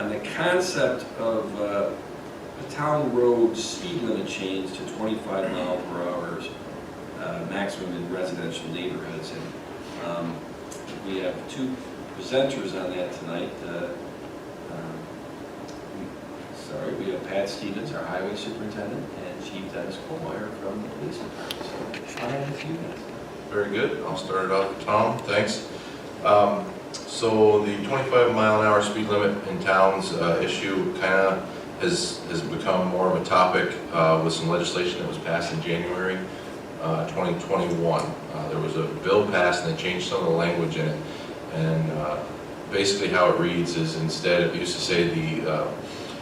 on the concept of a town road speed limit change to 25 mile per hour maximum in residential neighborhoods. And we have two presenters on that tonight. We have Pat Stevens, our highway superintendent, and Chief Dennis Kohlmeyer from the police department. So I have a few minutes. Very good. I'll start it off, Tom. Thanks. So the 25 mile an hour speed limit in towns issue kind of has become more of a topic with some legislation that was passed in January 2021. There was a bill passed and they changed some of the language in it. And basically how it reads is, instead it used to say the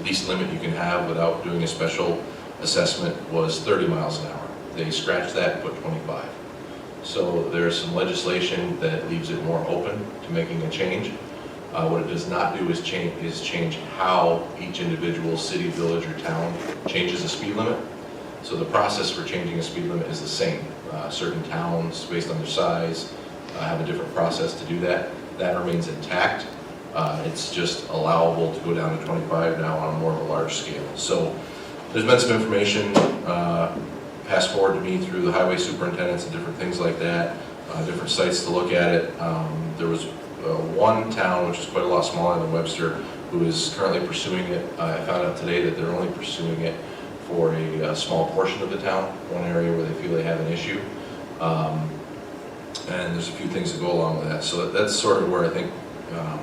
least limit you can have without doing a special assessment was 30 miles an hour. They scratched that and put 25. So there's some legislation that leaves it more open to making a change. What it does not do is change how each individual city, village, or town changes the speed limit. So the process for changing a speed limit is the same. Certain towns, based on their size, have a different process to do that. That remains intact. It's just allowable to go down to 25 now on more of a large scale. So there's been some information passed forward to me through the highway superintendents and different things like that, different sites to look at it. There was one town, which is quite a lot smaller than Webster, who is currently pursuing it. I found out today that they're only pursuing it for a small portion of the town, one area where they feel they have an issue. And there's a few things that go along with that. So that's sort of where I think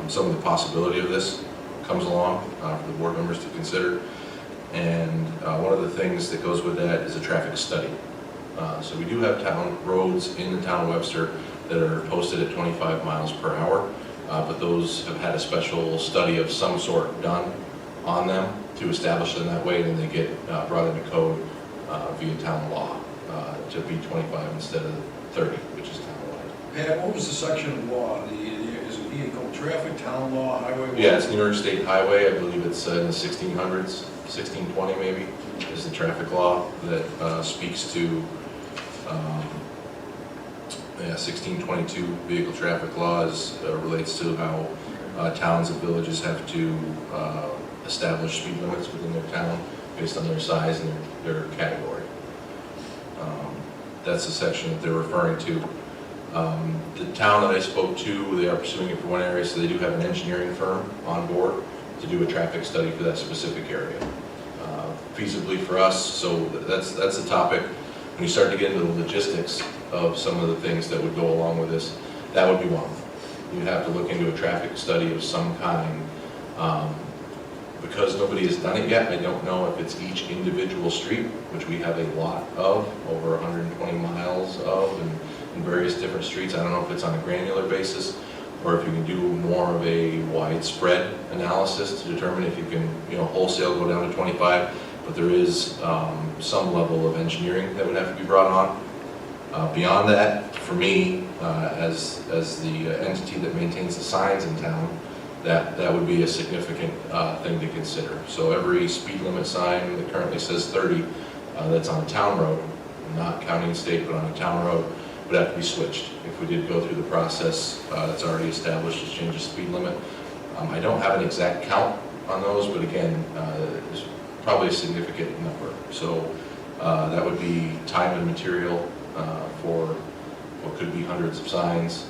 some of the possibility of this comes along for the board members to consider. And one of the things that goes with that is a traffic study. So we do have town roads in the town of Webster that are posted at 25 miles per hour, but those have had a special study of some sort done on them to establish them that way, and then they get brought into code via town law to be 25 instead of 30, which is town-wide. Pat, what was the section of law? Is it vehicle traffic, town law, highway law? Yeah, it's New York State Highway. I believe it's in the 1600s, 1620 maybe, is the traffic law that speaks to 1622 vehicle traffic laws relates to how towns and villages have to establish speed limits within their town based on their size and their category. That's the section that they're referring to. The town that I spoke to, they are pursuing it for one area, so they do have an engineering firm on board to do a traffic study for that specific area. Feasibly for us, so that's the topic. When you start to get into the logistics of some of the things that would go along with this, that would be one. You'd have to look into a traffic study of some kind. Because nobody has done it yet, I don't know if it's each individual street, which we have a lot of, over 120 miles of, in various different streets. I don't know if it's on a granular basis, or if you can do more of a widespread analysis to determine if you can, wholesale go down to 25. But there is some level of engineering that would have to be brought on. Beyond that, for me, as the entity that maintains the signs in town, that would be a significant thing to consider. So every speed limit sign that currently says 30 that's on a town road, not county and state, but on a town road, would have to be switched if we did go through the process that's already established to change the speed limit. I don't have an exact count on those, but again, there's probably a significant number. So that would be time and material for what could be hundreds of signs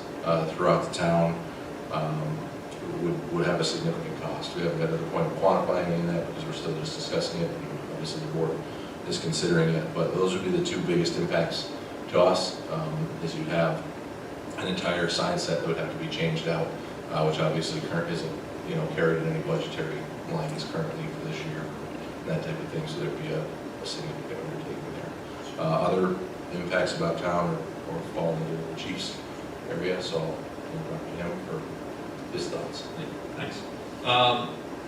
throughout the town. Would have a significant cost. We haven't got to the point of quantifying any of that because we're still just discussing it, and obviously the board is considering it. But those would be the two biggest impacts to us, is you have an entire sign set that would have to be changed out, which obviously isn't carried in any budgetary lines currently for this year, and that type of thing. So there'd be a significant undertaking there. Other impacts about town or fall into the chief's area, so I'll invite him for his thoughts. Thanks.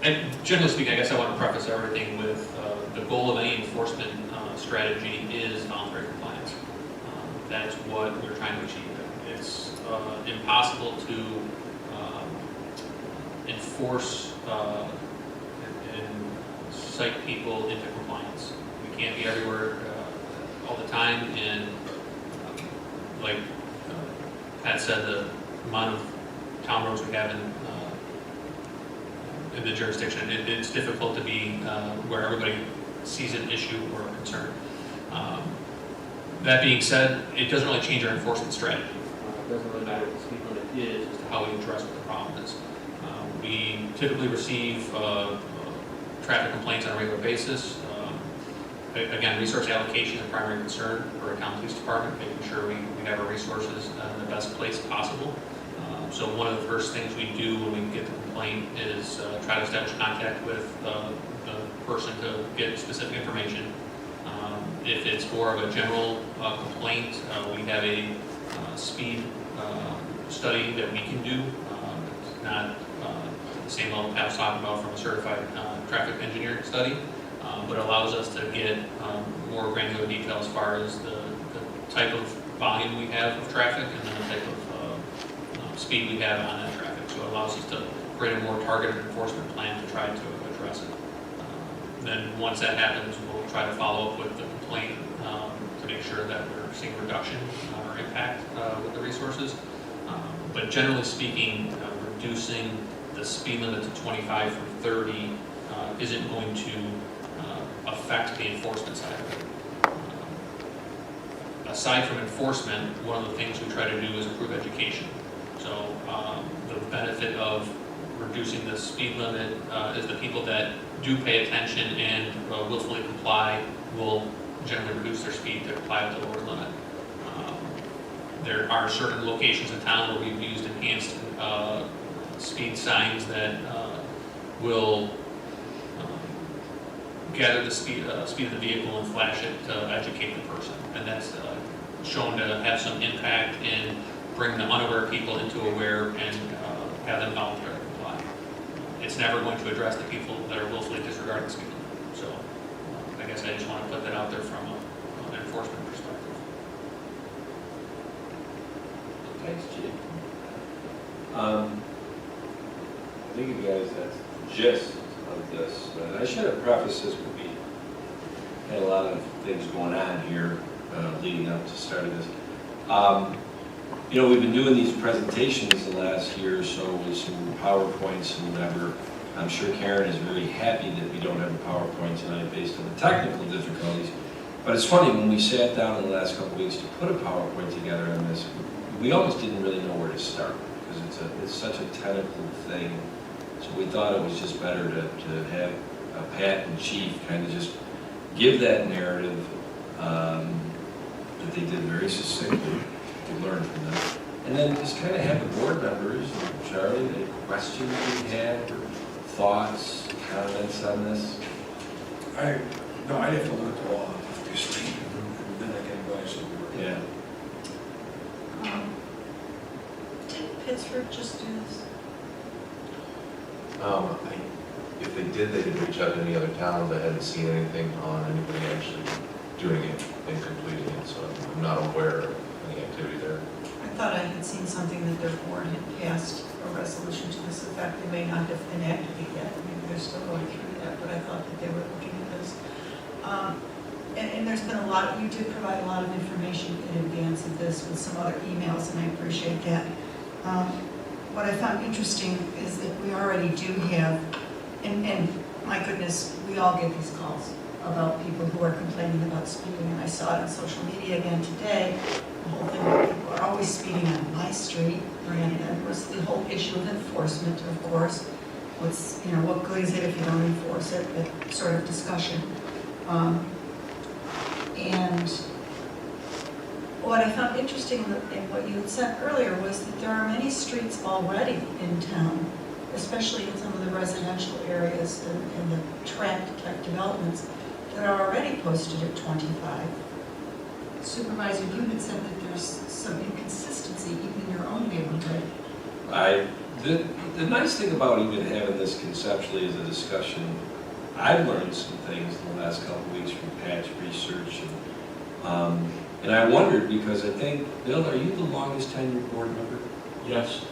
And generally speaking, I guess I want to preface everything with the goal of any enforcement strategy is voluntary compliance. That's what we're trying to achieve. It's impossible to enforce and cite people into compliance. We can't be everywhere all the time, and like Pat said, the amount of town roads we have in in the jurisdiction. It's difficult to be where everybody sees an issue or a concern. That being said, it doesn't really change our enforcement strategy. It doesn't really matter what the speed limit is, as to how we address what the problem is. We typically receive traffic complaints on a regular basis. Again, resource allocation is a primary concern for a town police department, making sure we have our resources in the best place possible. So one of the first things we do when we get the complaint is try to establish contact with the person to get specific information. If it's more of a general complaint, we have a speed study that we can do. It's not the same level Pat was talking about from a certified traffic engineering study, but allows us to get more granular detail as far as the type of volume we have of traffic and then the type of speed we have on that traffic. So it allows us to create a more targeted enforcement plan to try to address it. Then once that happens, we'll try to follow up with the complaint to make sure that we're seeing reduction or impact with the resources. But generally speaking, reducing the speed limit to 25 from 30 isn't going to affect the enforcement side of it. Aside from enforcement, one of the things we try to do is improve education. So the benefit of reducing the speed limit is the people that do pay attention and willfully comply will generally reduce their speed to comply with the lower limit. There are certain locations in town where we've used enhanced speed signs that will gather the speed of the vehicle and flash it to educate the person. And that's shown to have some impact in bringing the unaware people into aware and have them voluntarily comply. It's never going to address the people that are willfully disregarding the speed limit. So I guess I just want to put that out there from an enforcement perspective. Thanks, Chief. I think you guys, that's the gist of this. But I should have prefaced this, we had a lot of things going on here leading up to starting this. You know, we've been doing these presentations the last year or so with some PowerPoints and whatever. I'm sure Karen is very happy that we don't have a PowerPoint tonight based on the technical difficulties. But it's funny, when we sat down in the last couple of weeks to put a PowerPoint together on this, we almost didn't really know where to start because it's such a technical thing. So we thought it was just better to have Pat and Chief kind of just give that narrative that they did very succinctly. To learn from them, and then just kind of have the board members, Charlie, any questions you had, or thoughts, comments on this? I'd have to look at the law, obviously, and then I can advise you. Yeah. Did Pittsburgh just do this? If they did, they did reach out to any other towns. I hadn't seen anything on anybody actually doing it and completing it, so I'm not aware of any activity there. I thought I had seen something that their board had passed a resolution to this effect. They may not have enacted it yet. Maybe they're still going through that, but I thought that they were looking at this. And there's been a lot, you did provide a lot of information in advance of this with some other emails, and I appreciate that. What I found interesting is that we already do have, and my goodness, we all get these calls about people who are complaining about speeding, and I saw it on social media again today. The whole thing where people are always speeding on my street, and then was the whole issue of enforcement, of course. What's, you know, what good is it if you don't enforce it? That sort of discussion. And what I found interesting in what you had said earlier was that there are many streets already in town, especially in some of the residential areas and the tract-type developments, that are already posted at 25. Supervisor, you had said that there's some inconsistency even in your own neighborhood. The nice thing about even having this conceptually as a discussion, I've learned some things in the last couple of weeks from Pat's research, and I wondered because I think, Bill, are you the longest tenured board member? Yes.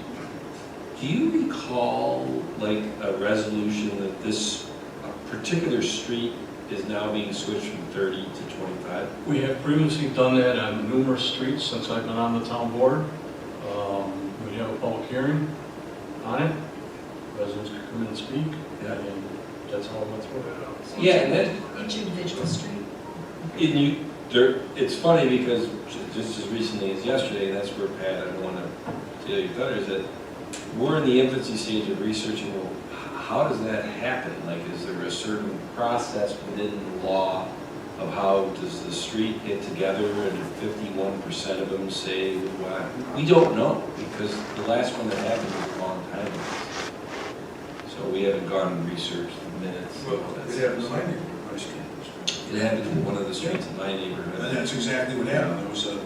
Do you recall like a resolution that this particular street is now being switched from 30 to 25? We have previously done that on numerous streets since I've been on the town board. We have a public hearing on it. residents could come in and speak, Yeah. and that's how it went through. Yeah, and then, Each individual street. it's funny because just as recently as yesterday, that's where Pat, I don't want to tell your thunder, is that we're in the infancy stage of researching, well, how does that happen? Like, is there a certain process within the law of how does the street get together and 51% of them say, well, we don't know, because the last one that happened was a long time ago. So we haven't gone and researched the minutes. Well, it happened in my neighborhood, my street. It happened in one of the streets in my And neighborhood. that's exactly what happened. There was a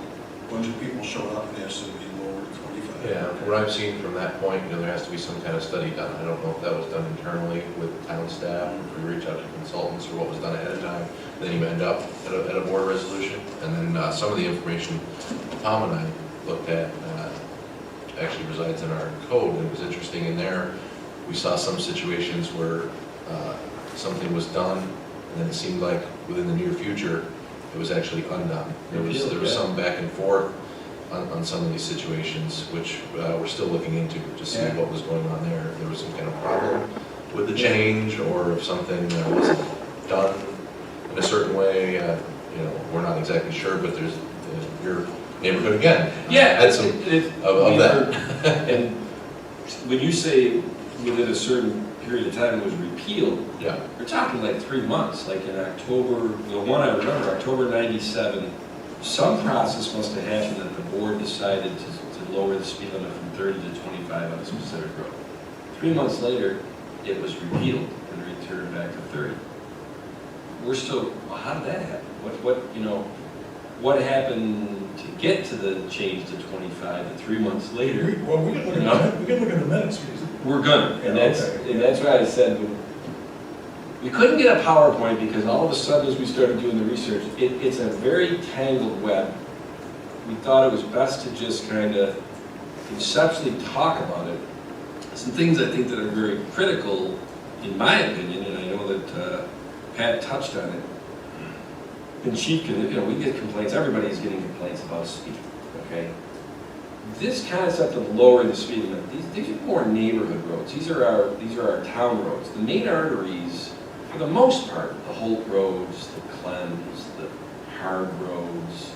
bunch of people showed up and asked them to be lowered to 25. Yeah, from what I've seen from that point, there has to be some kind of study done. I don't know if that was done internally with town staff, if we reach out to consultants, or what was done ahead of time. Then you end up at a board resolution. And then some of the information Tom and I looked at actually resides in our code. And it was interesting in there, we saw some situations where something was done, and then it seemed like within the near future, it was actually undone. There was some back and forth on some of these situations, which we're still looking into to see Yeah. what was going on there. If there was some kind of problem with the change, or if something wasn't done in a certain way, we're not exactly sure, but there's your neighborhood again. Yeah, Had some of that. And when you say within a certain period of time it was repealed, Yeah, we're talking like 3 months, like in October, the one I remember, October 97, some process must have happened that the board decided to lower the speed limit from 30 to 25 on a specific road. 3 months later, it was repealed and returned back to 30. We're still, well, how did that happen? What happened to get to the change to 25 and 3 months later? We can look at the minutes. We're gonna, and Yeah, that's, okay. and that's why I said, we couldn't get a PowerPoint because all of a sudden as we started doing the research, it's a very tangled web. We thought it was best to just kind of conceptually talk about it. Some things I think that are very critical, in my opinion, and I know that Pat touched on it. And Chief, we get complaints, everybody's getting complaints about speed, okay? This concept of lowering the speed limit, these are more neighborhood roads. These are our town roads. The main arteries, for the most part, the Holt roads, the Clems, the hard roads,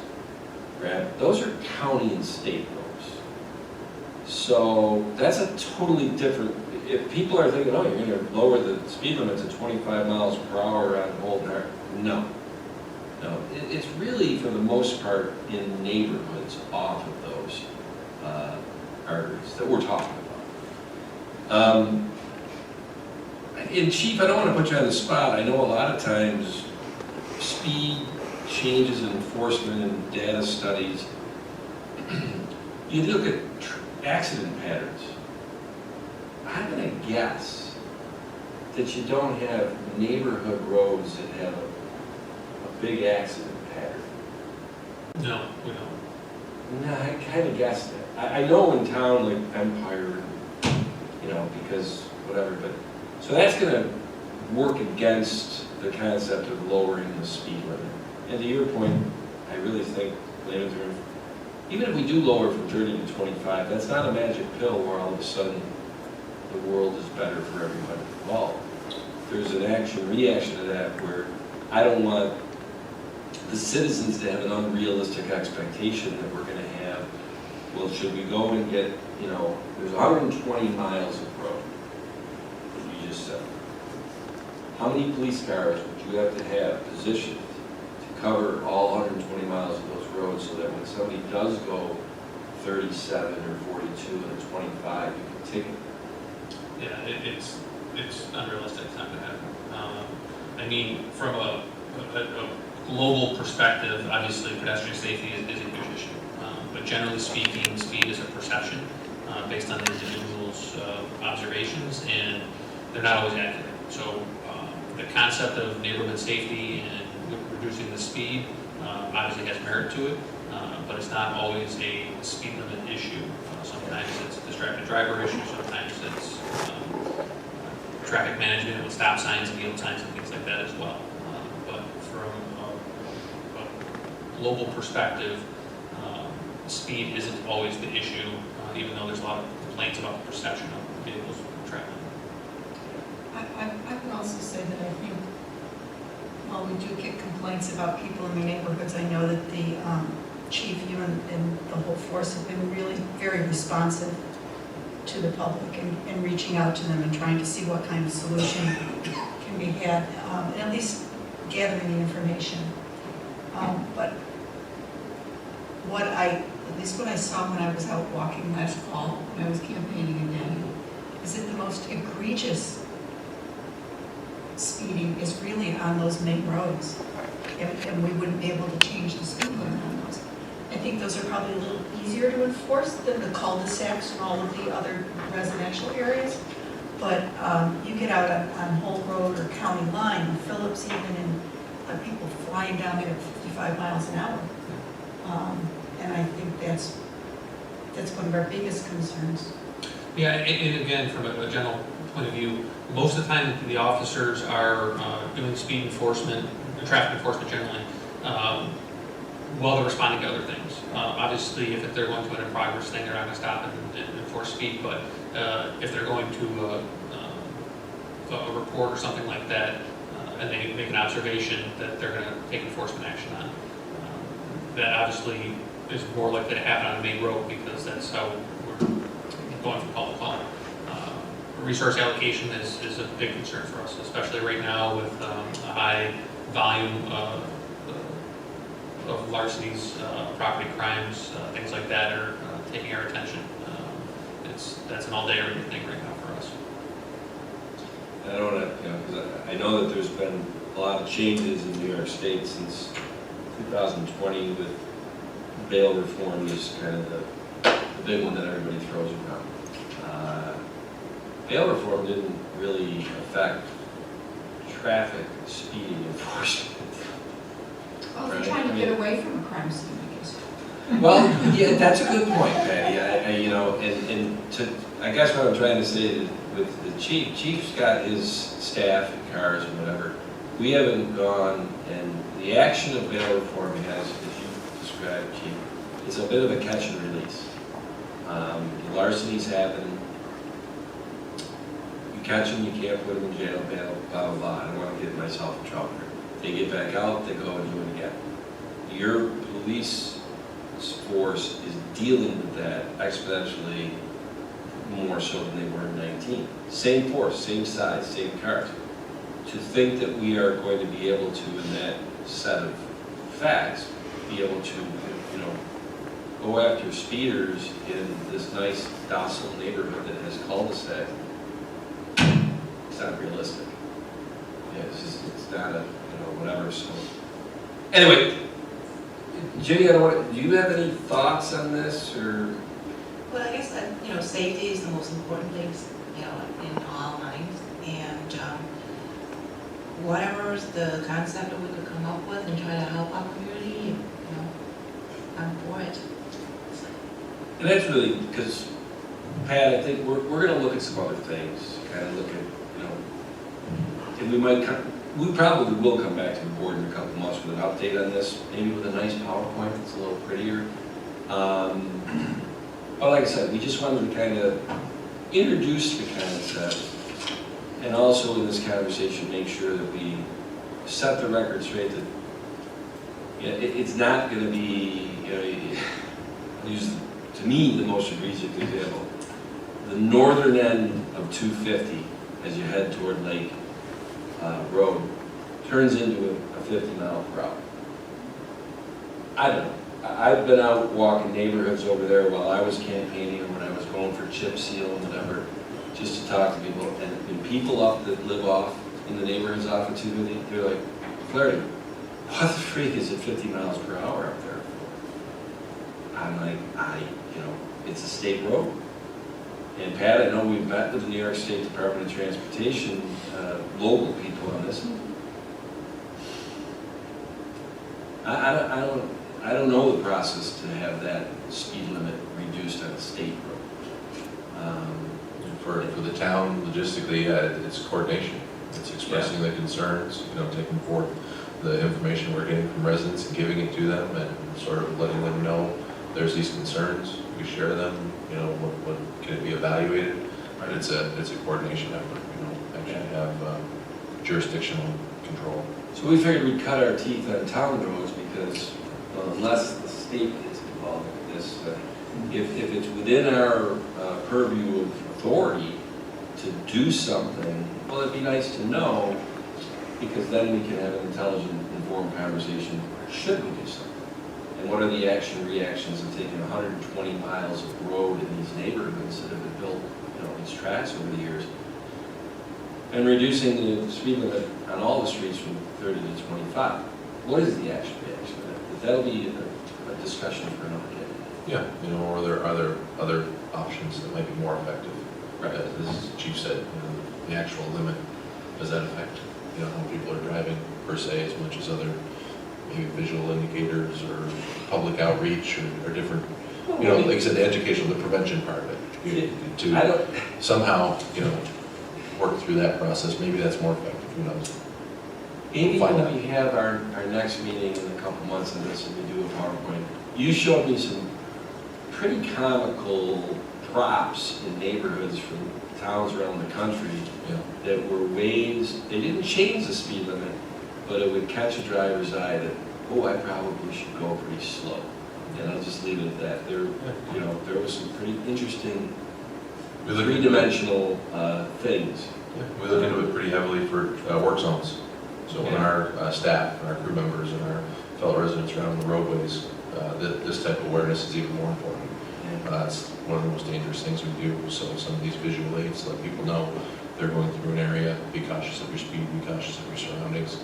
those are county and state roads. So that's a totally different, if people are thinking, oh, you're going to lower the speed limit to 25 miles per hour on Holt, no. No, it's really, for the most part, in neighborhoods off of those arteries that we're talking about. And Chief, I don't want to put you on the spot. I know a lot of times speed changes in enforcement and data studies, you look at accident patterns. I'm going to guess that you don't have neighborhood roads that have a big accident pattern. No, we don't. No, I kind of guessed that. I know in town, like Empire, because whatever, but, so that's going to work against the concept of lowering the speed limit. And to your point, I really think, even if we do lower from 30 to 25, that's not a magic pill where all of a sudden the world is better for everybody involved. There's an reaction to that where I don't want the citizens to have an unrealistic expectation that we're going to have, well, should we go and get, there's 120 miles of road, as you just said. How many police cars would you have to have positioned to cover all 120 miles of those roads so that when somebody does go 37 or 42 and a 25, you can ticket them? Yeah, it's unrealistic, it's not gonna happen. From a global perspective, obviously pedestrian safety is a huge issue. But generally speaking, speed is a perception based on the individual's observations, and they're not always accurate. So the concept of neighborhood safety and reducing the speed obviously has merit to it, but it's not always a speed limit issue. Sometimes it's a distracted driver issue, sometimes it's traffic management with stop signs and yield signs and things like that as well. But from a global perspective, speed isn't always the issue, even though there's a lot of complaints about the perception of vehicles traveling. I would also say that I think, while we do get complaints about people in the neighborhoods, I know that the chief, you and the whole force have been really very responsive to the public and reaching out to them and trying to see what kind of solution can be had, and at least gathering the information. But at least what I saw when I was out walking last fall, when I was campaigning again, is that the most egregious speeding is really on those main roads. And we wouldn't be able to change the speed limit on those. I think those are probably a little easier to enforce than the cul-de-sacs and all of the other residential areas. But you get out on Holt Road or County Line, and Phillips even, and people flying down there at 55 miles an hour. And I think that's one of our biggest concerns. Yeah, and again, from a general point of view, most of the time the officers are doing speed enforcement, traffic enforcement generally, while they're responding to other things. Obviously, if they're going to an in-progress thing, they're not going to stop and enforce speed, but if they're going to a report or something like that, and they make an observation that they're going to take enforcement action on, that obviously is more likely to happen on a main road because that's how we're going from call to call. Resource allocation is a big concern for us, especially right now with a high volume of larcenies, property crimes, things like that are taking our attention. That's an all-day everything right now for us. I don't want to, because I know that there's been a lot of changes in New York State since 2020 with bail reform is kind of the big one that everybody throws around. Bail reform didn't really affect traffic speeding enforcement. Well, if you're trying to get away from a crime scene, I guess. Well, yeah, that's a good point, Patty. I guess what I'm trying to say is with the chief's got his staff and cars and whatever. We haven't gone, and the action of bail reform has, as you described, Chief, it's a bit of a catch and release. Larcenies happen. You catch them, you can't put them in jail, bail, blah, blah, blah. I don't want to get myself in trouble here. They get back out, they go and do it again. Your police force is dealing with that exponentially more so than they were in 19. Same force, same size, same cars. To think that we are going to be able to, in that set of facts, be able to, go after speeders in this nice, docile neighborhood that has cul-de-sac, it's not realistic. Yeah, it's not a, whatever, so. Anyway, Jenny, do you have any thoughts on this, or? Well, I guess that, safety is the most important thing, in all minds. And whatever's the concept that we could come up with and try to help our community, I'm for it. And that's really, because, Pat, I think we're going to look at some other things, kind of look at, and we probably will come back to the board in a couple months with an update on this, maybe with a nice PowerPoint that's a little prettier. But like I said, we just wanted to kind of introduce the concept, and also in this conversation make sure that we set the record straight that it's not going to be, use, to me, the most egregious example. The northern end of 250, as you head toward Lake Road, turns into a 50 mile per hour. I don't know. I've been out walking neighborhoods over there while I was campaigning and when I was going for chip seal and whatever, just to talk to people. And people up that live off in the neighborhoods off of 250, they're like, Flaherty, what the freak is it 50 miles per hour up there for? I'm like, it's a state road. And Pat, I know we've met with the New York State Department of Transportation, local people on this. I don't know the process to have that speed limit reduced on a state road. For the town, logistically, it's coordination. It's expressing the concerns, taking forth the information we're getting from residents and giving it to them and sort of letting them know there's these concerns. We share them, when can it be evaluated? But it's a coordination effort, actually have jurisdictional control. So we figured we'd cut our teeth on town roads because unless the state is involved in this, if it's within our purview of authority to do something, well, it'd be nice to know, because then we can have an intelligent, informed conversation, should we do something? And what are the reactions of taking 120 miles of road in these neighborhoods that have been built, these tracks over the years, and reducing the speed limit on all the streets from 30 to 25? What is the action reaction? That'll be a discussion for another day. Yeah, or there are other options that might be more effective. Right. As the chief said, the actual limit, does that affect, how people are driving per se as much as other maybe visual indicators or public outreach or different, like I said, the educational, the prevention part of it. To somehow, work through that process, maybe that's more effective, who knows? Amy, Find when out. we have our next meeting in a couple months of this, and we do a PowerPoint, you showed me some pretty comical props in neighborhoods from towns around the country that were ways, they didn't change the speed limit, but it would catch a driver's eye that, I probably should go pretty slow. And I'll just leave it at that. There was some pretty interesting three-dimensional things. Yeah, we look into it pretty heavily for work zones. So when our staff, and our crew members, and our fellow residents around the roadways, this type of awareness is even more important. It's one of the most dangerous things we do. So some of these visual aids let people know they're going through an area, be cautious of your speed, be cautious of your surroundings,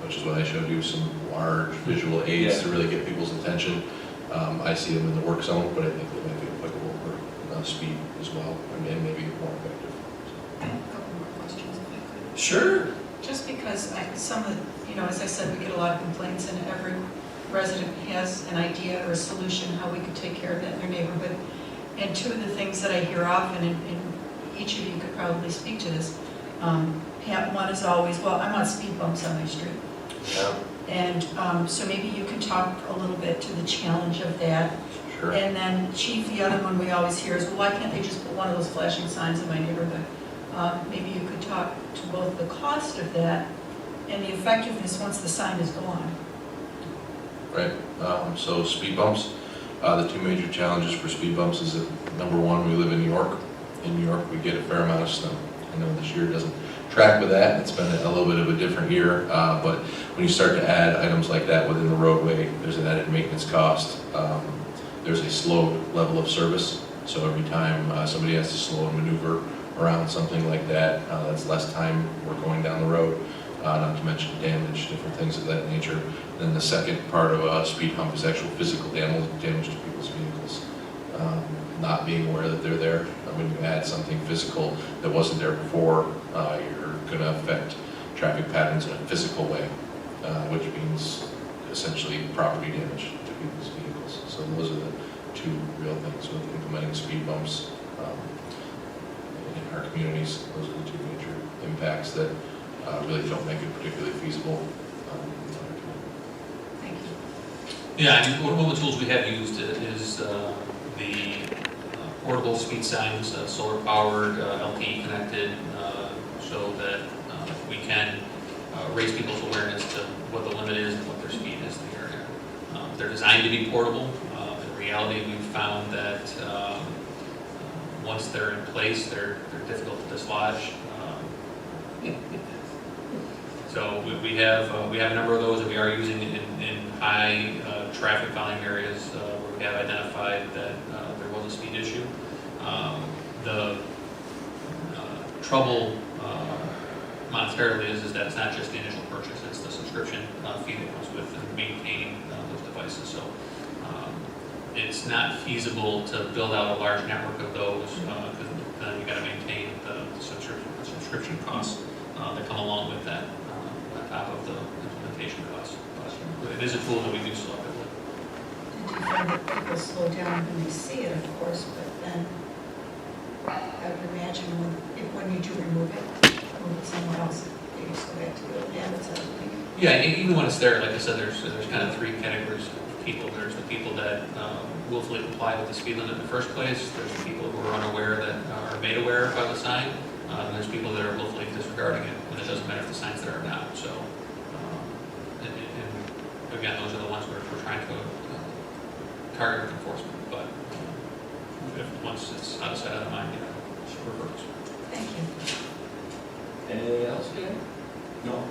which is what I showed you, some large visual aids to really get people's attention. I see them in the work zone, but I think they might be applicable for speed as well, and maybe more effective. I have a couple more questions if I could. Sure. Just because some of, as I said, we get a lot of complaints and every resident has an idea or a solution how we could take care of that in their neighborhood. And two of the things that I hear often, and each of you could probably speak to this, one is always, well, I want speed bumps on my street. Yeah. And so maybe you can talk a little bit to the challenge of that. Sure. And then Chief, the other one we always hear is, well, why can't they just put one of those flashing signs in my neighborhood? Maybe you could talk to both the cost of that and the effectiveness once the sign is gone. Right. So speed bumps, the two major challenges for speed bumps is that, number one, we live in New York. In New York, we get a fair amount of snow. I know this year doesn't track with that. It's been a little bit of a different year, but when you start to add items like that within the roadway, there's an added maintenance cost. There's a slowed level of service. So every time somebody has to slow and maneuver around something like that, that's less time we're going down the road, not to mention damage, different things of that nature. Then the second part of a speed hump is actual physical damage to people's vehicles. Not being aware that they're there. When you add something physical that wasn't there before, you're going to affect traffic patterns in a physical way, which means essentially property damage to people's vehicles. So those are the two real things with implementing speed bumps in our communities. Those are the two major impacts that really don't make it particularly feasible. Thank you. Yeah, I mean, one of the tools we have used is the portable speed signs, solar powered, LTE connected, so that we can raise people's awareness to what the limit is and what their speed is in the area. They're designed to be portable. In reality, we've found that once they're in place, they're difficult to dislodge. So we have a number of those that we are using in high traffic volume areas where we have identified that there was a speed issue. The trouble monetarily is that it's not just the initial purchase, it's the subscription fee that comes with maintaining those devices. So it's not feasible to build out a large network of those because then you got to maintain the subscription costs that come along with that on top of the implementation costs. But it is a tool that we do selectively. Did you find that people slow down when they see it, of course, but then I would imagine when you do remove it somewhere else, they just go back to the old habits, I would think. Yeah, even when it's there, like I said, there's kind of three categories of people. There's the people that willfully comply with the speed limit in the first place. There's the people who are unaware that are made aware by the sign. And there's people that are willfully disregarding it, and it doesn't matter if the sign's there or not, so. And again, those are the ones we're trying to target with enforcement, but once it's out of sight, out of mind, it reverts. Thank you. Anything else, Dan? No,